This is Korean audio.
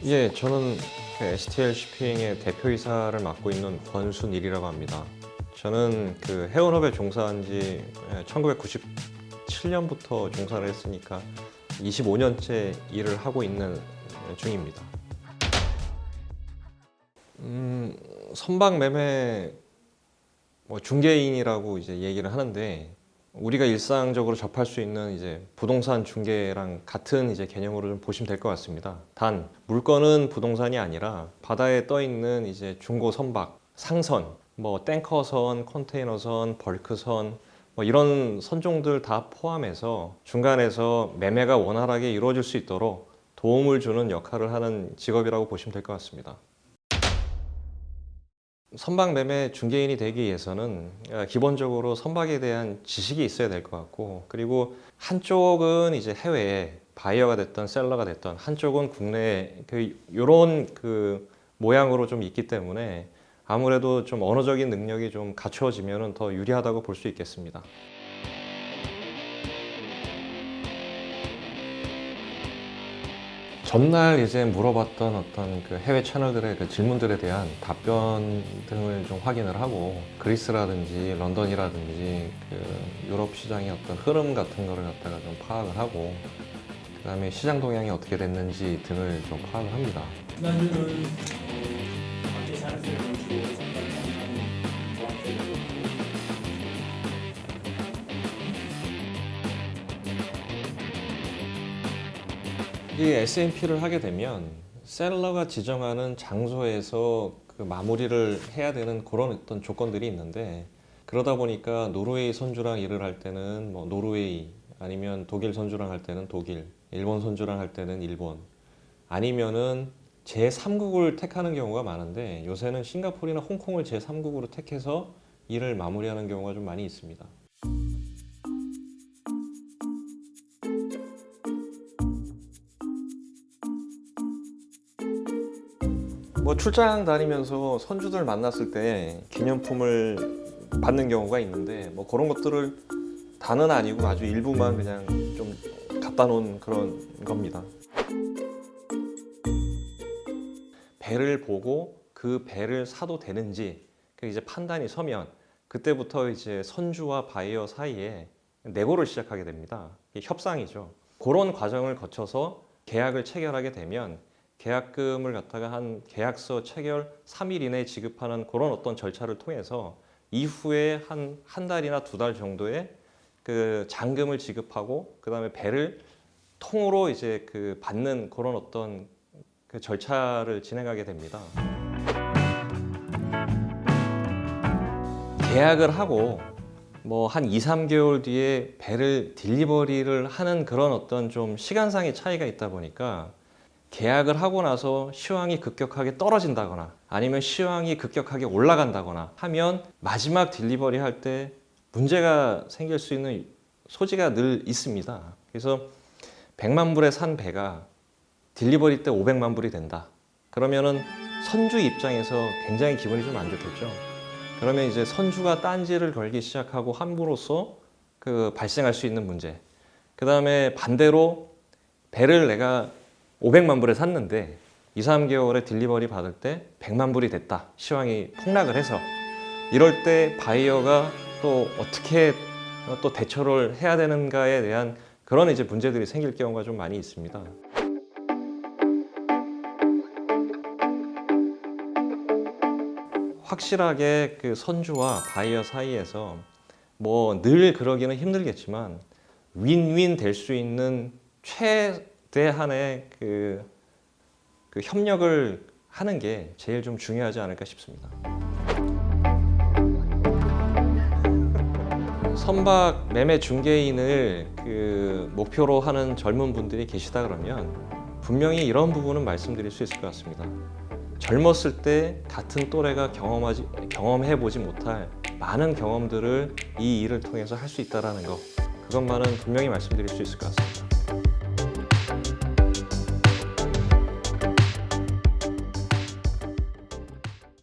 예, 저는 STL 쇼핑의 대표이사를 맡고 있는 권순일이라고 합니다. 저는 해운업에 종사한 지 1997년부터 종사를 했으니까 25년째 일을 하고 있는 중입니다. 선박 매매 중개인이라고 이제 얘기를 하는데, 우리가 일상적으로 접할 수 있는 이제 부동산 중개랑 같은 이제 개념으로 좀 보시면 될 것 같습니다. 단 물건은 부동산이 아니라 바다에 떠 있는 이제 중고 선박, 상선, 탱커선, 컨테이너선, 벌크선 이런 선종들 다 포함해서 중간에서 매매가 원활하게 이루어질 수 있도록 도움을 주는 역할을 하는 직업이라고 보시면 될 것 같습니다. 선박 매매 중개인이 되기 위해서는 기본적으로 선박에 대한 지식이 있어야 될 것 같고, 그리고 한쪽은 이제 해외에 바이어가 됐던 셀러가 됐던, 한쪽은 국내에 이런 모양으로 좀 있기 때문에 아무래도 좀 언어적인 능력이 좀 갖추어지면 더 유리하다고 볼 수 있겠습니다. 전날 이제 물어봤던 어떤 해외 채널들의 질문들에 대한 답변 등을 좀 확인을 하고, 그리스라든지 런던이라든지 유럽 시장의 어떤 흐름 같은 거를 갖다가 좀 파악을 하고, 그다음에 시장 동향이 어떻게 됐는지 등을 좀 파악을 합니다. 지난주는 관계 자료를 주고 이 S&P를 하게 되면 셀러가 지정하는 장소에서 마무리를 해야 되는 그런 어떤 조건들이 있는데, 그러다 보니까 노르웨이 선주랑 일을 할 때는 노르웨이, 아니면 독일 선주랑 할 때는 독일, 일본 선주랑 할 때는 일본, 아니면은 제3국을 택하는 경우가 많은데, 요새는 싱가포르나 홍콩을 제3국으로 택해서 일을 마무리하는 경우가 좀 많이 있습니다. 출장 다니면서 선주들 만났을 때 기념품을 받는 경우가 있는데, 그런 것들을 다는 아니고 아주 일부만 그냥 좀 갖다 놓은 그런 겁니다. 배를 보고 그 배를 사도 되는지 이제 판단이 서면, 그때부터 이제 선주와 바이어 사이에 내고를 시작하게 됩니다. 이게 협상이죠. 그런 과정을 거쳐서 계약을 체결하게 되면, 계약금을 갖다가 한 계약서 체결 3일 이내에 지급하는 그런 어떤 절차를 통해서 이후에 한 달이나 2달 정도의 잔금을 지급하고, 그 다음에 배를 통으로 이제 받는 그런 어떤 절차를 진행하게 됩니다. 계약을 하고 한 2, 3개월 뒤에 배를 딜리버리를 하는 그런 어떤 좀 시간상의 차이가 있다 보니까, 계약을 하고 나서 시황이 급격하게 떨어진다거나 아니면 시황이 급격하게 올라간다거나 하면 마지막 딜리버리 할 때 문제가 생길 수 있는 소지가 늘 있습니다. 그래서 100만 불에 산 배가 딜리버리 때 500만 불이 된다. 그러면은 선주 입장에서 굉장히 기분이 좀 안 좋겠죠. 그러면 이제 선주가 딴지를 걸기 시작하고 함으로써 발생할 수 있는 문제. 그 다음에 반대로 배를 내가 500만 불에 샀는데 2, 3개월에 딜리버리 받을 때 100만 불이 됐다. 시황이 폭락을 해서. 이럴 때 바이어가 또 어떻게 또 대처를 해야 되는가에 대한 그런 이제 문제들이 생길 경우가 좀 많이 있습니다. 확실하게 선주와 바이어 사이에서 늘 그러기는 힘들겠지만 윈윈 될 수 있는 최대한의 협력을 하는 게 제일 좀 중요하지 않을까 싶습니다. 선박 매매 중개인을 목표로 하는 젊은 분들이 계시다 그러면 분명히 이런 부분은 말씀드릴 수 있을 것 같습니다. 젊었을 때 같은 또래가 경험해보지 못할 많은 경험들을 이 일을 통해서 할 수 있다는 거, 그것만은 분명히 말씀드릴 수 있을 것 같습니다.